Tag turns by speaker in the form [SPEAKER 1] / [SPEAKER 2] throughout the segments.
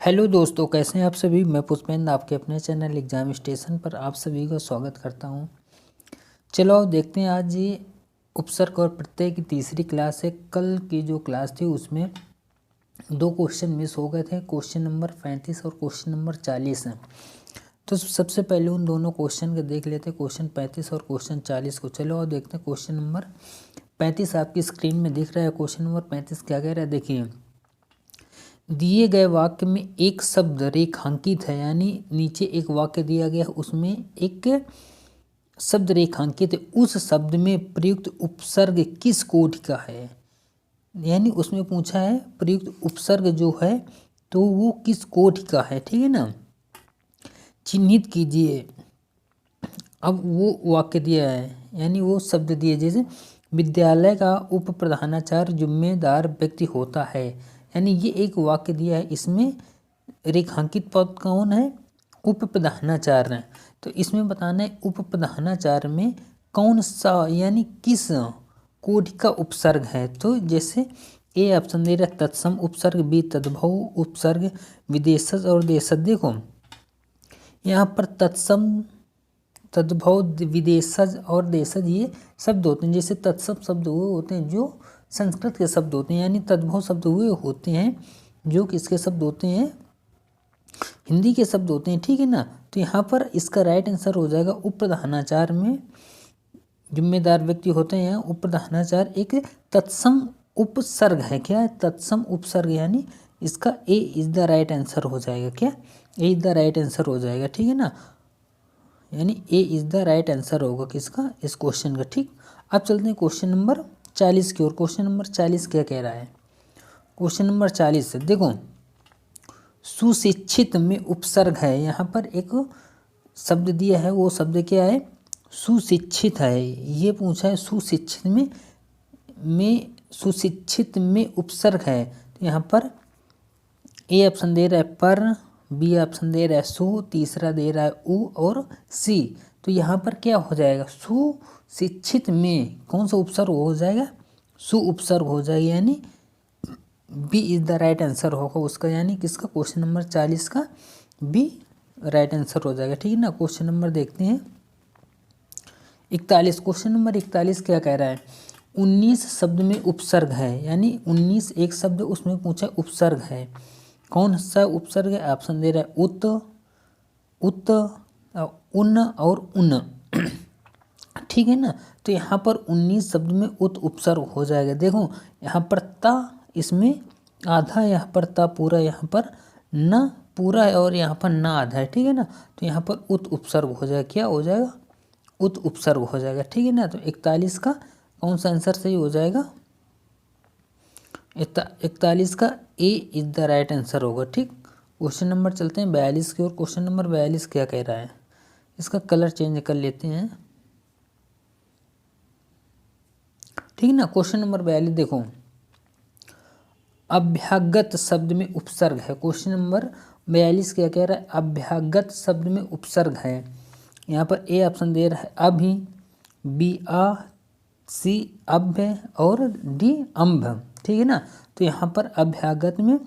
[SPEAKER 1] Hello दोस्तों, कैसे हैं आप सभी। मैं पुष्पेंद्र आपके अपने चैनल एग्जाम स्टेशन पर आप सभी का स्वागत करता हूं। चलो अब देखते हैं। आज ये उपसर्ग और प्रत्यय की तीसरी क्लास है। कल की जो क्लास थी उसमें दो क्वेश्चन मिस हो गए थे, क्वेश्चन नंबर 35 और क्वेश्चन नंबर 40 है। तो सबसे पहले उन दोनों क्वेश्चन को देख लेते हैं, क्वेश्चन 35 और क्वेश्चन 40 को। चलो और देखते हैं। क्वेश्चन नंबर 35 आपकी स्क्रीन में दिख रहा है। क्वेश्चन नंबर 35 क्या कह रहा है, देखिए। दिए गए वाक्य में एक शब्द रेखांकित है, यानी नीचे एक वाक्य दिया गया है, उसमें एक शब्द रेखांकित है। उस शब्द में प्रयुक्त उपसर्ग किस कोटि का है, यानी उसमें पूछा है प्रयुक्त उपसर्ग जो है तो वो किस कोटि का है, ठीक है ना। चिन्हित कीजिए। अब वो वाक्य दिया है, यानी वो शब्द दिए, जैसे विद्यालय का उप प्रधानाचार्य जिम्मेदार व्यक्ति होता है, यानी ये एक वाक्य दिया है। इसमें रेखांकित पद कौन है, उप प्रधानाचार्य। तो इसमें बताना है उप प्रधानाचार्य में कौन सा, यानी किस कोटि का उपसर्ग है। तो जैसे ए ऑप्शन दे रहा है तत्सम उपसर्ग, बी तद्भव उपसर्ग, विदेशज और देशज। देखो यहाँ पर तत्सम, तद्भव, विदेशज और देशज ये शब्द होते हैं। जैसे तत्सम शब्द हुए होते हैं जो संस्कृत के शब्द होते हैं, यानी तद्भव शब्द हुए होते हैं जो किसके शब्द होते हैं, हिंदी के शब्द होते हैं, ठीक है ना। तो यहाँ पर इसका राइट आंसर हो जाएगा उप प्रधानाचार्य में जिम्मेदार व्यक्ति होते हैं। यहाँ उप प्रधानाचार्य एक तत्सम उपसर्ग है। क्या है, तत्सम उपसर्ग, यानी इसका ए इज द राइट आंसर हो जाएगा। क्या, ए इज द राइट आंसर हो जाएगा, ठीक है ना। यानी ए इज द राइट आंसर होगा किसका, इस क्वेश्चन का, ठीक। अब चलते हैं क्वेश्चन नंबर 40 की ओर। क्वेश्चन नंबर 40 क्या कह रहा है, क्वेश्चन नंबर 40 से देखो। सुशिक्षित में उपसर्ग है, यहाँ पर एक शब्द दिया है, वो शब्द क्या है, सुशिक्षित है। ये पूछा है सुशिक्षित में सुशिक्षित में उपसर्ग है। तो यहाँ पर ए ऑप्शन दे रहा है पर, बी ऑप्शन दे रहा है सु, तीसरा दे रहा है उ और सी। तो यहाँ पर क्या हो जाएगा, सुशिक्षित में कौन सा उपसर्ग हो जाएगा, सु उपसर्ग हो जाएगा, यानी B is the right answer होगा उसका, यानी किसका, क्वेश्चन नंबर 40 का बी राइट आंसर हो जाएगा, ठीक है ना। क्वेश्चन नंबर देखते हैं 41। क्वेश्चन नंबर 41 क्या कह रहा है, 19 शब्द में उपसर्ग है, यानी 19 एक शब्द उसमें पूछा उपसर्ग है। कौन सा उपसर्ग है, ऑप्शन दे रहा है उत, उत, उन और उन, ठीक है ना। तो यहाँ पर 19 शब्द में उत उपसर्ग हो जाएगा। देखो यहाँ पर ता इसमें आधा, यहाँ पर ता पूरा, यहाँ पर न पूरा है और यहाँ पर न आधा है, ठीक है ना। तो यहाँ पर उत उपसर्ग हो जाएगा। क्या हो जाएगा, उत उपसर्ग हो जाएगा, ठीक है ना। तो 41 का कौन सा आंसर सही हो जाएगा, 41 का ए इज द राइट आंसर होगा, ठीक। क्वेश्चन नंबर चलते हैं 42 की ओर। क्वेश्चन नंबर 42 क्या कह रहा है, इसका कलर चेंज कर लेते हैं, ठीक है ना। क्वेश्चन नंबर 42 देखो, अभ्यागत शब्द में उपसर्ग है। क्वेश्चन नंबर 42 क्या कह रहा है, अभ्यागत शब्द में उपसर्ग है। यहाँ पर ए ऑप्शन दे रहा है अभि, बी आ, सी अभ्य और डी अम्भ, ठीक है ना। तो यहाँ पर अभ्यागत में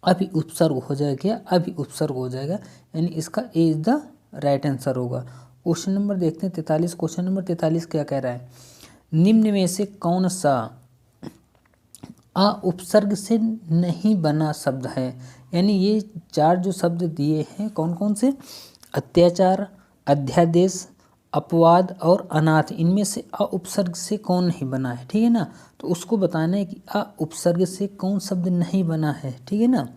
[SPEAKER 1] अभि उपसर्ग हो जाएगा। क्या, अभि उपसर्ग हो जाएगा, यानी इसका ए इज द राइट आंसर होगा। क्वेश्चन नंबर देखते हैं 43। क्वेश्चन नंबर 43 क्या कह रहा है, निम्न में से कौन सा आ उपसर्ग से नहीं बना शब्द है, यानी ये चार जो शब्द दिए हैं कौन कौन से, अत्याचार, अध्यादेश, अपवाद और अनाथ, इनमें से अ उपसर्ग से कौन नहीं बना है, ठीक है ना। तो उसको बताना है कि अ उपसर्ग से कौन शब्द नहीं बना है, ठीक है ना।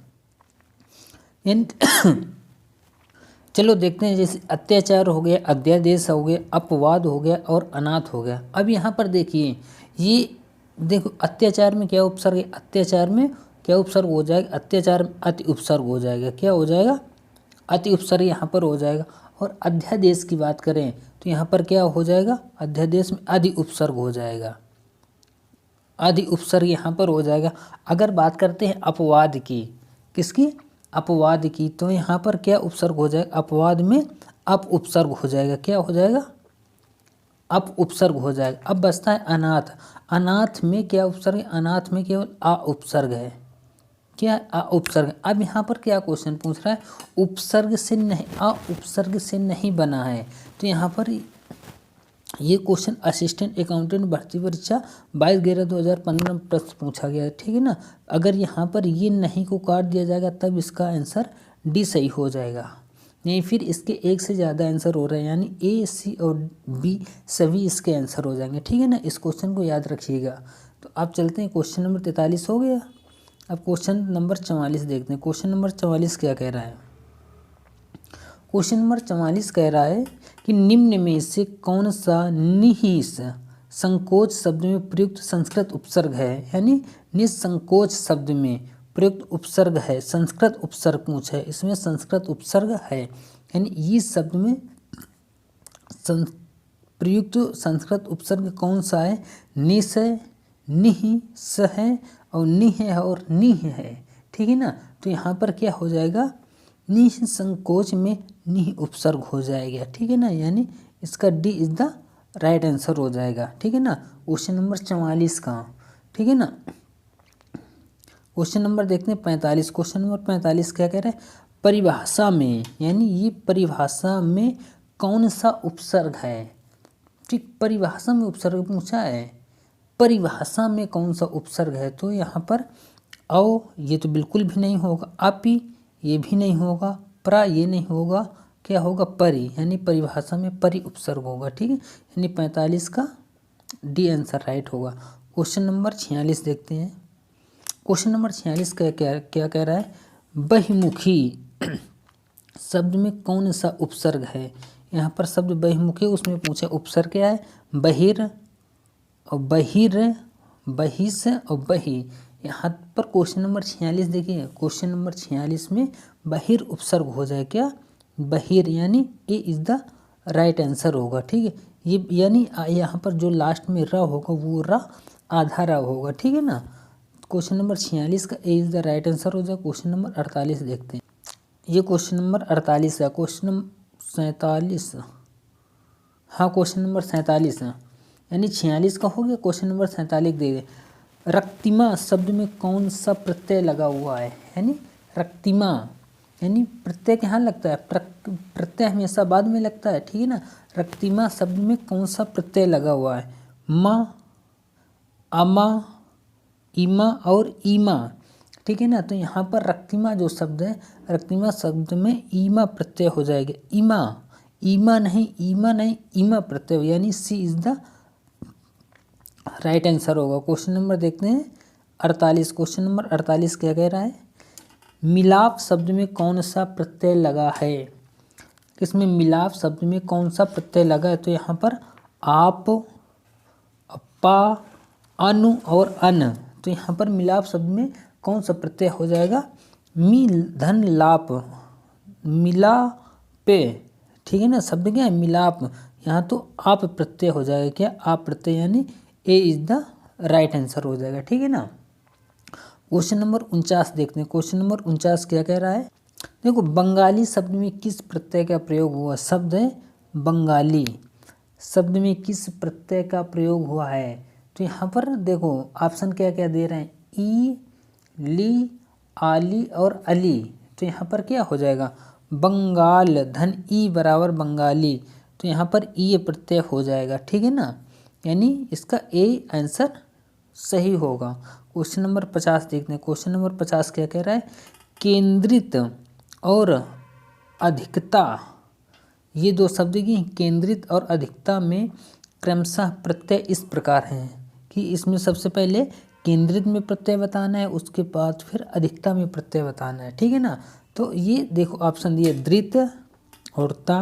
[SPEAKER 1] चलो देखते हैं, जैसे अत्याचार हो गया, अध्यादेश हो गया, अपवाद हो गया और अनाथ हो गया। अब यहाँ पर देखिए, ये देखो अत्याचार में क्या उपसर्ग है, अत्याचार में क्या उपसर्ग हो जाएगा, अत्याचार में अति उपसर्ग हो जाएगा। क्या हो जाएगा, अति उपसर्ग यहाँ पर हो जाएगा। और अध्यादेश की बात करें तो यहाँ पर क्या हो जाएगा, अध्यादेश में आदि उपसर्ग हो जाएगा, आदि उपसर्ग यहाँ पर हो जाएगा। अगर बात करते हैं अपवाद की, किसकी, अपवाद की, तो यहाँ पर क्या उपसर्ग हो जाएगा, अपवाद में अप उपसर्ग हो जाएगा। क्या हो जाएगा, अप उपसर्ग हो जाएगा। अब बचता है अनाथ। अनाथ में क्या उपसर्ग है, अनाथ में केवल आ उपसर्ग है, क्या उपसर्ग। अब यहाँ पर क्या क्वेश्चन पूछ रहा है, उपसर्ग से नहीं, उपसर्ग से नहीं बना है। तो यहाँ पर ये क्वेश्चन असिस्टेंट अकाउंटेंट भर्ती परीक्षा 22/11/2015 में प्रश्न पूछा गया है, ठीक है ना। अगर यहाँ पर ये नहीं को काट दिया जाएगा तब इसका आंसर डी सही हो जाएगा, नहीं फिर इसके एक से ज़्यादा आंसर हो रहे हैं, यानी ए, सी और बी सभी इसके आंसर हो जाएंगे, ठीक है ना। इस क्वेश्चन को याद रखिएगा। तो आप चलते हैं, क्वेश्चन नंबर 43 हो गया। अब क्वेश्चन नंबर 44 देखते हैं। क्वेश्चन नंबर 44 क्या कह रहा है। क्वेश्चन नंबर 44 कह रहा है कि निम्न में से कौन सा निहिस संकोच शब्द में प्रयुक्त संस्कृत उपसर्ग है, यानी निसंकोच शब्द में प्रयुक्त उपसर्ग है, संस्कृत उपसर्ग पूछ है, इसमें संस्कृत उपसर्ग है, यानी इस शब्द में प्रयुक्त संस्कृत उपसर्ग कौन सा है। निस है, निह स है और निह है और निह है, ठीक है ना। तो यहाँ पर क्या हो जाएगा, निसंकोच में निह उपसर्ग हो जाएगा, ठीक है ना, यानी इसका D is the right answer हो जाएगा, ठीक है ना। क्वेश्चन नंबर 44 का, ठीक है ना। क्वेश्चन नंबर देखते हैं 45। क्वेश्चन नंबर 45 क्या कह रहे हैं, परिभाषा में, यानी ये परिभाषा में कौन सा उपसर्ग है, ठीक, परिभाषा में उपसर्ग पूछा है, परिभाषा में कौन सा उपसर्ग है। तो यहाँ पर औ ये तो बिल्कुल भी नहीं होगा, अपि ये भी नहीं होगा, प्रा ये नहीं होगा, क्या होगा, परि, यानी परिभाषा में परि उपसर्ग होगा, ठीक है, यानी 45 का डी आंसर राइट होगा। क्वेश्चन नंबर 46 देखते हैं। क्वेश्चन नंबर 46 का क्या कह रहा है, बहिमुखी शब्द में कौन सा उपसर्ग है। यहाँ पर शब्द बहिमुखी, उसमें पूछा उपसर्ग क्या है, बहिर और बहिर, बहिस और बहि। यहाँ पर क्वेश्चन नंबर 46 देखिए, क्वेश्चन नंबर 46 में बहिर उपसर्ग हो जाए, क्या, बहिर, यानी ए इज द राइट आंसर होगा, ठीक है। ये यानी यहाँ पर जो लास्ट में र होगा वो र आधा र होगा, ठीक है ना। क्वेश्चन नंबर 46 का ए इज द राइट आंसर हो जाए। क्वेश्चन नंबर 48 देखते हैं। ये क्वेश्चन नंबर 48 है। क्वेश्चन नंबर 47, हाँ क्वेश्चन नंबर 47 है, यानी 46 का हो गया। क्वेश्चन नंबर 47 दे, रक्तिमा शब्द में कौन सा प्रत्यय लगा हुआ है, यानी रक्तिमा, यानी प्रत्यय कहाँ लगता है, प्रत्यय हमेशा बाद में लगता है, ठीक है ना। रक्तिमा शब्द में कौन सा प्रत्यय लगा हुआ है, माँ, अमा, इमा और ईमा, ठीक है ना। तो यहाँ पर रक्तिमा जो शब्द है, रक्तिमा शब्द में ईमा प्रत्यय हो जाएगा, ईमा, ईमा नहीं, ईमा नहीं, ईमा प्रत्यय, यानी सी इज द राइट आंसर होगा। क्वेश्चन नंबर देखते हैं 48। क्वेश्चन नंबर 48 क्या कह रहा है, मिलाप शब्द में कौन सा प्रत्यय लगा है, किसमें मिलाप शब्द में कौन सा प्रत्यय लगा है। तो यहाँ पर आप, पा, अनु और अन, तो यहाँ पर मिलाप शब्द में कौन सा प्रत्यय हो जाएगा, मी धन लाप, मिला पे, ठीक है ना। शब्द क्या है, मिलाप, यहाँ तो आप प्रत्यय हो जाएगा, क्या, आप प्रत्यय, यानी ए इज द राइट आंसर हो जाएगा, ठीक है ना। क्वेश्चन नंबर 49 देखते हैं। क्वेश्चन नंबर 49 क्या कह रहा है, देखो बंगाली शब्द में किस प्रत्यय का प्रयोग हुआ, शब्द है बंगाली, शब्द में किस प्रत्यय का प्रयोग हुआ है। तो यहाँ पर देखो ऑप्शन क्या क्या दे रहे हैं, ई, ली, आली और अली। तो यहाँ पर क्या हो जाएगा, बंगाल धन ई बराबर बंगाली, तो यहाँ पर ई प्रत्यय हो जाएगा, ठीक है ना, यानी इसका ए आंसर सही होगा। क्वेश्चन नंबर 50 देखते हैं। क्वेश्चन नंबर 50 क्या कह रहा है, केंद्रित और अधिकता, ये दो शब्द की केंद्रित और अधिकता में क्रमशः प्रत्यय इस प्रकार हैं कि इसमें सबसे पहले केंद्रित में प्रत्यय बताना है, उसके बाद फिर अधिकता में प्रत्यय बताना है, ठीक है ना। तो ये देखो ऑप्शन दिए, द्रित और ता,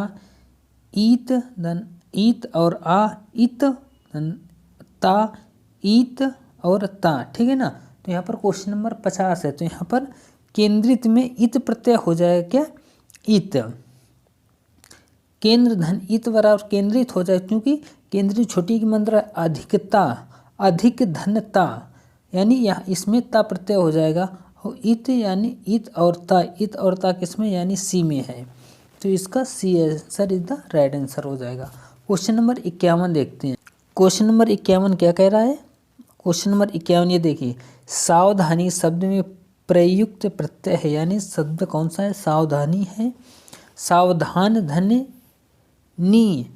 [SPEAKER 1] ईत धन ईत और आ, इत धन ता, ईत और ता, ठीक है ना। तो यहाँ पर क्वेश्चन नंबर 50 है, तो यहाँ पर केंद्रित में इत प्रत्यय हो जाएगा, क्या, इत, केंद्र धन इत बराबर केंद्रित हो जाए, क्योंकि केंद्रित छोटी की मात्रा अधिकता, अधिक धनता, यानी यहाँ इसमें ता प्रत्यय हो जाएगा, और इत यानी इत और ता किसमें, यानी सी में है, तो इसका C answer is the right answer हो जाएगा। क्वेश्चन नंबर 51 देखते हैं। क्वेश्चन नंबर 51 क्या कह रहा है, क्वेश्चन नंबर 51 ये देखिए, सावधानी शब्द में प्रयुक्त प्रत्यय है, यानी शब्द कौन सा है, सावधानी है। सावधान धन नी,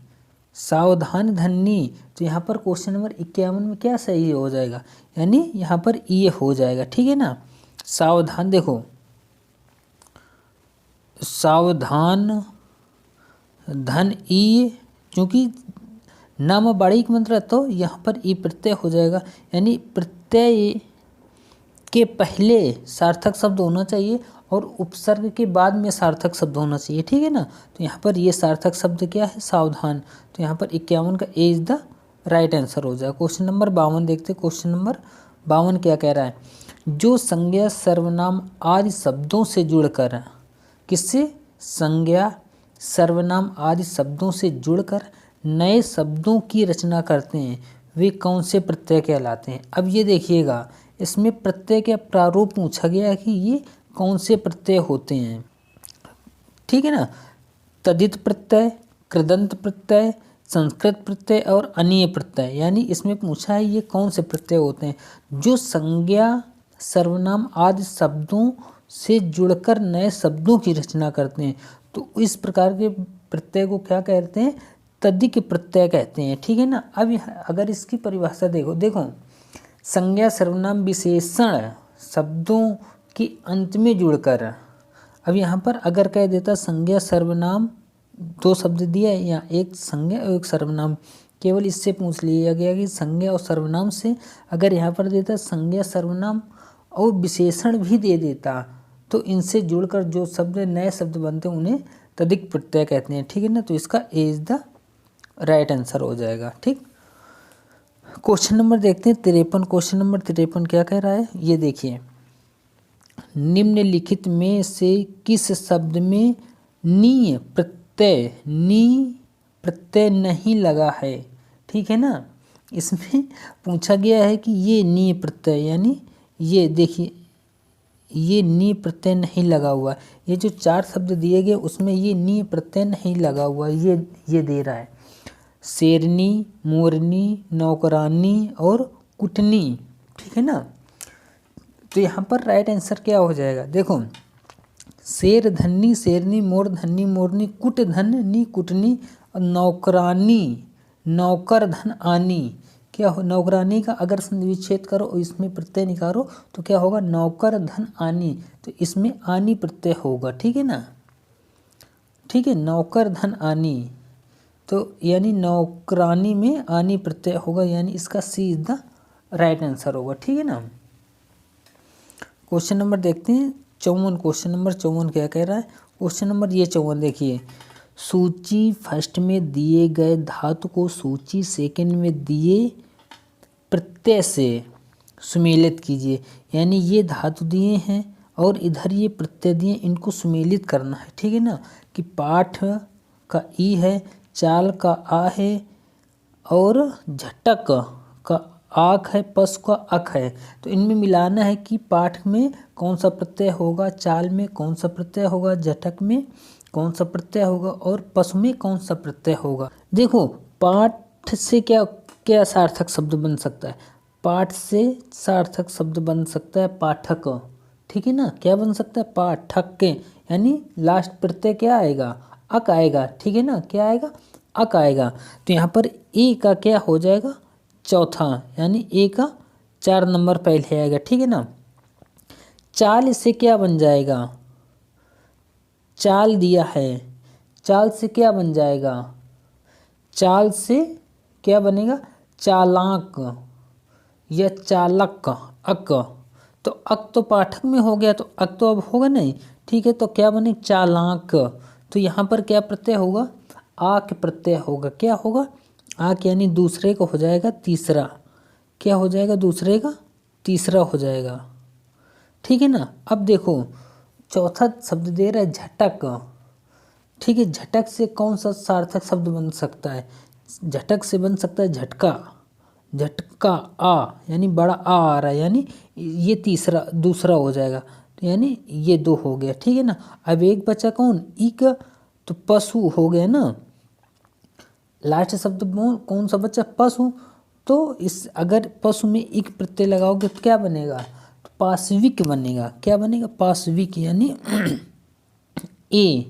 [SPEAKER 1] सावधान धन्नी। तो यहाँ पर क्वेश्चन नंबर 51 में क्या सही हो जाएगा, यानी यहाँ पर ये हो जाएगा, ठीक है ना। सावधान, देखो सावधान धन ई, क्योंकि नाम बारीक मंत्र तो यहाँ पर ई प्रत्यय हो जाएगा, यानी प्रत्यय के पहले सार्थक शब्द होना चाहिए और उपसर्ग के बाद में सार्थक शब्द होना चाहिए, ठीक है ना। तो यहाँ पर ये सार्थक शब्द क्या है, सावधान। तो यहाँ पर 51 का ए इज द राइट आंसर हो जाएगा। क्वेश्चन नंबर 52 देखते हैं। क्वेश्चन नंबर 52 क्या कह रहा है, जो संज्ञा सर्वनाम आदि शब्दों से जुड़कर, किससे, संज्ञा सर्वनाम आदि शब्दों से जुड़कर नए शब्दों की रचना करते हैं, वे कौन से प्रत्यय कहलाते हैं। अब ये देखिएगा, इसमें प्रत्यय का प्रारूप पूछा गया है कि ये कौन से प्रत्यय होते हैं, ठीक है ना। तदित प्रत्यय, कृदंत प्रत्यय, संस्कृत प्रत्यय और अनीय प्रत्यय, यानी इसमें पूछा है ये कौन से प्रत्यय होते हैं जो संज्ञा सर्वनाम आदि शब्दों से जुड़कर नए शब्दों की रचना करते हैं। तो इस प्रकार के प्रत्यय को क्या कहते हैं, तद्धित प्रत्यय कहते हैं, ठीक है ना। अब अगर इसकी परिभाषा देखो संज्ञा सर्वनाम विशेषण शब्दों के अंत में जुड़कर, अब यहाँ पर अगर कह देता संज्ञा सर्वनाम, दो शब्द दिया है या एक संज्ञा और एक सर्वनाम, केवल इससे पूछ लिया गया कि संज्ञा और सर्वनाम से, अगर यहाँ पर देता संज्ञा सर्वनाम और विशेषण भी दे देता, तो इनसे जुड़कर जो शब्द नए शब्द बनते हैं उन्हें तद्धित प्रत्यय कहते हैं, ठीक है ना। तो इसका ए इज द राइट आंसर हो जाएगा, ठीक। क्वेश्चन नंबर देखते हैं 53। क्वेश्चन नंबर 53 क्या कह रहा है, ये देखिए, निम्नलिखित में से किस शब्द में नी प्रत्यय नहीं लगा है, ठीक है ना। इसमें पूछा गया है कि ये नी प्रत्यय, यानी ये देखिए ये नी प्रत्यय नहीं लगा हुआ, ये जो चार शब्द दिए गए उसमें ये नी प्रत्यय नहीं लगा हुआ, ये दे रहा है, शेरनी, मोरनी, नौकरानी और कुटनी, ठीक है ना। तो यहाँ पर राइट आंसर क्या हो जाएगा, देखो शेर धन्नी शेरनी, मोर धन्नी मोरनी, कुट धन्नी कुटनी और नौकरानी नौकर धन आनी। क्या हो, नौकरानी का अगर विच्छेद करो और इसमें प्रत्यय निकालो तो क्या होगा, नौकर धन आनी। तो इसमें आनी प्रत्यय होगा, ठीक है ना, ठीक है, नौकर धन आनी। तो यानी नौकरानी में आनी प्रत्यय होगा, यानी इसका सी इज द राइट आंसर होगा, ठीक है ना। क्वेश्चन नंबर देखते हैं 54। क्वेश्चन नंबर 54 क्या कह रहा है, क्वेश्चन नंबर ये 54 देखिए, सूची फर्स्ट में दिए गए धातु को सूची सेकंड में दिए प्रत्यय से सुमेलित कीजिए, यानी ये धातु दिए हैं और इधर ये प्रत्यय दिए, इनको सुमेलित करना है, ठीक है ना। कि पाठ का ई है, चाल का आ है और झटक का आख है, पस का अख है। तो इनमें मिलाना है कि पाठ में कौन सा प्रत्यय होगा, चाल में कौन सा प्रत्यय होगा, झटक में कौन सा प्रत्यय होगा और पस में कौन सा प्रत्यय होगा। देखो पाठ से क्या क्या सार्थक शब्द बन सकता है, पाठ से सार्थक शब्द बन सकता है पाठक, ठीक है ना। क्या बन सकता है, पाठक के, यानी लास्ट प्रत्यय क्या आएगा, अक आएगा, ठीक है ना, क्या आएगा, अक आएगा। तो यहाँ पर ए का क्या हो जाएगा, चौथा, यानी ए का 4 नंबर पहले आएगा, ठीक है ना। चाल इससे क्या बन जाएगा, चाल दिया है, चाल से क्या बन जाएगा, चाल से क्या बनेगा, चालाक या चालक, अक। तो अक तो पाठक में हो गया, तो अक तो अब होगा नहीं, ठीक है। तो क्या बने, चालाक। तो यहाँ पर क्या प्रत्यय होगा, आक प्रत्यय होगा, क्या होगा, आक, यानी दूसरे का हो जाएगा तीसरा, क्या हो जाएगा, दूसरे का तीसरा हो जाएगा, ठीक है ना। अब देखो चौथा शब्द दे रहा है झटक, ठीक है। झटक से कौन सा सार्थक शब्द बन सकता है, झटक से बन सकता है झटका, झटका आ, यानी बड़ा आ रहा है, यानी ये तीसरा दूसरा हो जाएगा, तो यानी ये 2 हो गया, ठीक है ना। अब एक बचा कौन, इक, तो पशु हो गया ना, लास्ट शब्द कौन सा बचा, पशु। तो इस अगर पशु में इक प्रत्यय लगाओगे तो क्या बनेगा, तो पाशविक बनेगा। क्या बनेगा? पाशविक, यानी ए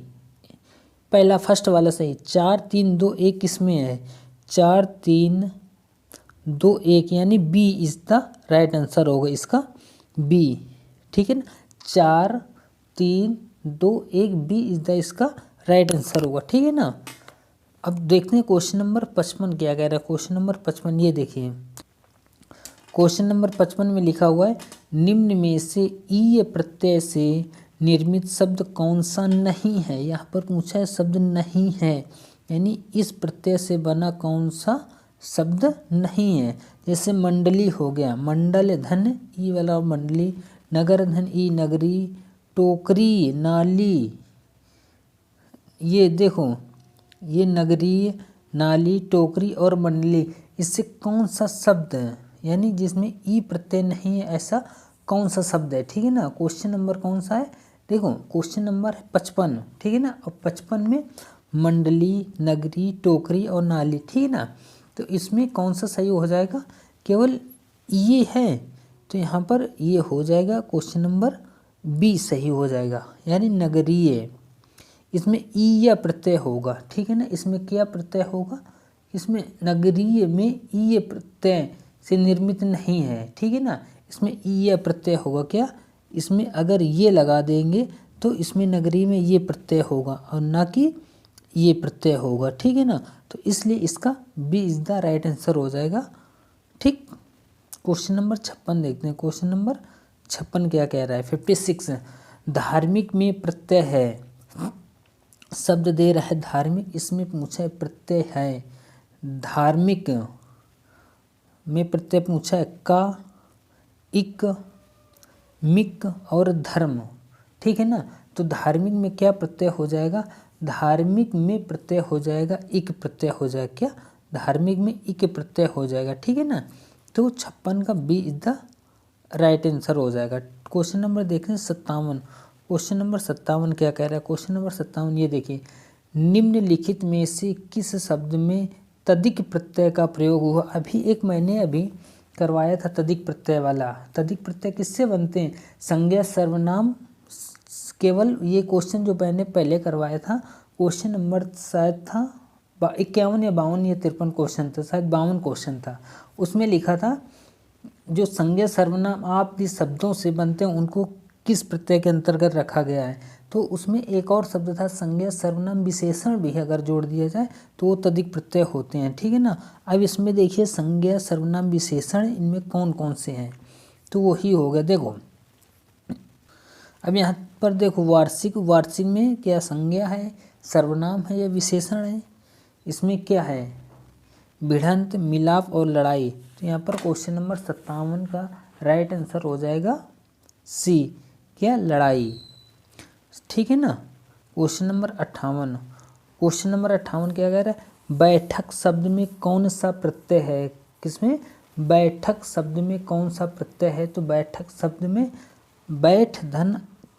[SPEAKER 1] पहला फर्स्ट वाला सही। 4 3 2 1 किसमें है? 4 3 2 1, यानी B is the right answer होगा इसका, बी। ठीक है ना, 4 3 2 1 बी इज द इसका राइट आंसर होगा। ठीक है ना। अब देखते हैं क्वेश्चन नंबर 55 क्या कह रहा है। क्वेश्चन नंबर 55 ये देखिए, क्वेश्चन नंबर 55 में लिखा हुआ है निम्न में से ई प्रत्यय से निर्मित शब्द कौन सा नहीं है। यहाँ पर पूछा है शब्द नहीं है, यानी इस प्रत्यय से बना कौन सा शब्द नहीं है। जैसे मंडली हो गया, मंडल धन ई वाला मंडली, नगर धन ई नगरी, टोकरी नाली, ये देखो ये नगरी, नाली, टोकरी और मंडली, इससे कौन सा शब्द है, यानी जिसमें ई प्रत्यय नहीं है ऐसा कौन सा शब्द है। ठीक है ना। क्वेश्चन नंबर कौन सा है? देखो क्वेश्चन नंबर 55। ठीक है ना। अब 55 में मंडली, नगरी, टोकरी और नाली। ठीक है ना। तो इसमें कौन सा सही हो जाएगा? केवल ये है, तो यहाँ पर ये हो जाएगा क्वेश्चन नंबर बी सही हो जाएगा, यानी नगरीय। इसमें ई या प्रत्यय होगा। ठीक है ना। इसमें क्या प्रत्यय होगा? इसमें नगरीय में ई प्रत्यय से निर्मित नहीं है। ठीक है ना। इसमें ई या प्रत्यय होगा। क्या? इसमें अगर ये लगा देंगे तो इसमें नगरी में ये प्रत्यय होगा और ना कि ये प्रत्यय होगा। ठीक है ना। तो इसलिए इसका B is the right answer हो जाएगा। ठीक। क्वेश्चन नंबर 56 देखते हैं। क्वेश्चन नंबर 56 क्या कह रहा है? 56 धार्मिक में प्रत्यय है, शब्द दे रहा है धार्मिक, इसमें पूछा है प्रत्यय है। धार्मिक में प्रत्यय पूछा है का, इक, मिक और धर्म। ठीक है ना। तो धार्मिक में क्या प्रत्यय हो जाएगा? धार्मिक में प्रत्यय हो जाएगा इक प्रत्यय हो जाएगा। क्या? धार्मिक में इक प्रत्यय हो जाएगा। ठीक है ना। तो 56 का B is the right answer हो जाएगा। क्वेश्चन नंबर देखें 57। क्वेश्चन नंबर 57 क्या कह रहा है? क्वेश्चन नंबर 57 ये देखिए, निम्नलिखित में से किस शब्द में तदिक प्रत्यय का प्रयोग हुआ? मैंने अभी करवाया था तदिक प्रत्यय वाला। तदिक प्रत्यय किससे बनते हैं? संज्ञा सर्वनाम। केवल ये क्वेश्चन जो मैंने पहले करवाया था, क्वेश्चन नंबर शायद था 51 या 52 या 53 क्वेश्चन था, शायद 52 क्वेश्चन था। उसमें लिखा था जो संज्ञा सर्वनाम आप जिस शब्दों से बनते हैं उनको किस प्रत्यय के अंतर्गत रखा गया है। तो उसमें एक और शब्द था संज्ञा सर्वनाम विशेषण भी अगर जोड़ दिया जाए तो वो तदिक प्रत्यय होते हैं। ठीक है ना। अब इसमें देखिए संज्ञा सर्वनाम विशेषण इनमें कौन कौन से हैं, तो वही हो गया। देखो अब यहाँ पर देखो वार्षिक, वार्षिक में क्या संज्ञा है, सर्वनाम है या विशेषण है? इसमें क्या है? भिड़ंत, मिलाप और लड़ाई। तो यहाँ पर क्वेश्चन नंबर 57 का राइट आंसर हो जाएगा सी, क्या? लड़ाई। ठीक है ना। Question number 58। क्वेश्चन नंबर 58 क्या कह रहा है? बैठक शब्द में कौन सा प्रत्यय है? किसमें? बैठक शब्द में कौन सा प्रत्यय है? तो बैठक शब्द में बैठ धन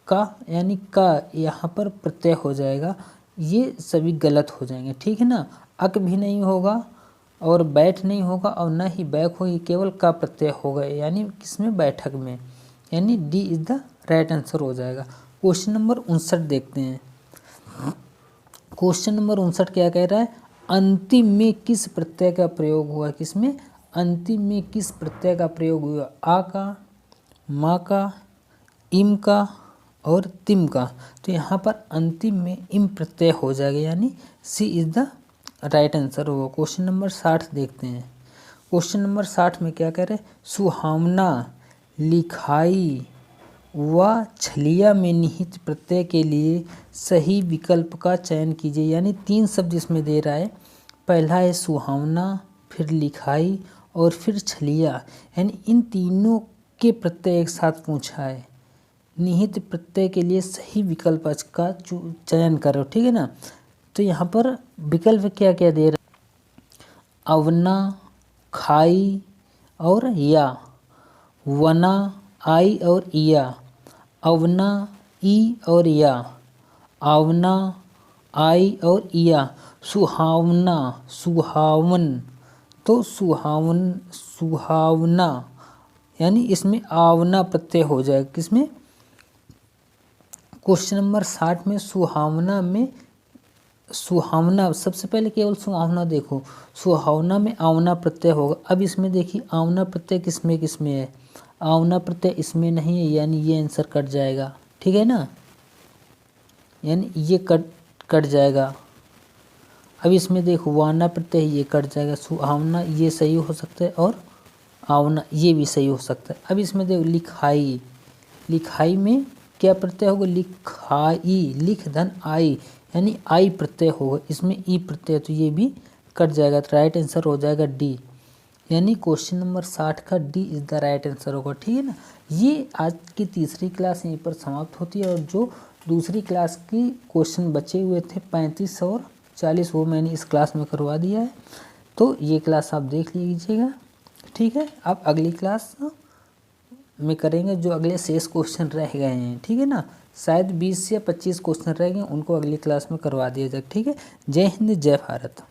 [SPEAKER 1] का, यानी का यहाँ पर प्रत्यय हो जाएगा। ये सभी गलत हो जाएंगे। ठीक है ना। अक भी नहीं होगा और बैठ नहीं होगा और ना ही बैक होगी, केवल का प्रत्यय होगा, यानी किसमें? बैठक में, यानी D is the right answer हो जाएगा। क्वेश्चन नंबर 59 देखते हैं। क्वेश्चन नंबर 59 क्या कह रहा है? अंतिम में किस प्रत्यय का प्रयोग हुआ? किसमें? अंतिम में किस प्रत्यय का प्रयोग हुआ? आ का, मा का, इम का और तिम का। तो यहाँ पर अंतिम में इम प्रत्यय हो जाएगा, यानी सी इज द राइट आंसर होगा। क्वेश्चन नंबर 60 देखते हैं। क्वेश्चन नंबर 60 में क्या कह रहे हैं? सुहावना, लिखाई व छलिया में निहित प्रत्यय के लिए सही विकल्प का चयन कीजिए। यानी 3 शब्द इसमें दे रहा है। पहला है सुहावना, फिर लिखाई और फिर छलिया, यानी इन तीनों के प्रत्यय एक साथ पूछा है। निहित प्रत्यय के लिए सही विकल्प का चयन करो। ठीक है ना। तो यहाँ पर विकल्प क्या क्या दे रहा है? अवना, खाई और या, वना, आई और या, अवना, ई और या, आवना, आई और या, सुहावना, सुहावन। तो सुहावन, सुहावना यानी इसमें आवना प्रत्यय हो जाएगा। किसमें? क्वेश्चन नंबर 60 में सुहावना में सुहावना, सबसे पहले केवल सुहावना देखो, सुहावना में आवना प्रत्यय होगा। अब इसमें देखिए आवना प्रत्यय किसमें किसमें है, आवना प्रत्यय इसमें नहीं है, यानी ये आंसर कट जाएगा। ठीक है ना, यानी ये कट जाएगा। अब इसमें देखो वाना प्रत्यय ये कट जाएगा, सुहावना ये सही हो सकता है और आवना ये भी सही हो सकता है। अब इसमें देखो लिखाई, लिखाई में क्या प्रत्यय होगा? लिखाई, लिख धन आई, यानी आई प्रत्यय होगा। इसमें ई प्रत्यय, तो ये भी कट जाएगा। तो राइट आंसर हो जाएगा डी, यानी क्वेश्चन नंबर 60 का D is the right answer होगा। ठीक है ना, ये आज की तीसरी क्लास यहीं पर समाप्त होती है। और जो दूसरी क्लास की क्वेश्चन बचे हुए थे 35 और 40, वो मैंने इस क्लास में करवा दिया है। तो ये क्लास आप देख लीजिएगा। ठीक है, आप अगली क्लास में करेंगे जो अगले शेष क्वेश्चन रह गए हैं। ठीक है ना, शायद 20 या 25 क्वेश्चन रह गए, उनको अगली क्लास में करवा दिया जाए। ठीक है, जय हिंद जय भारत।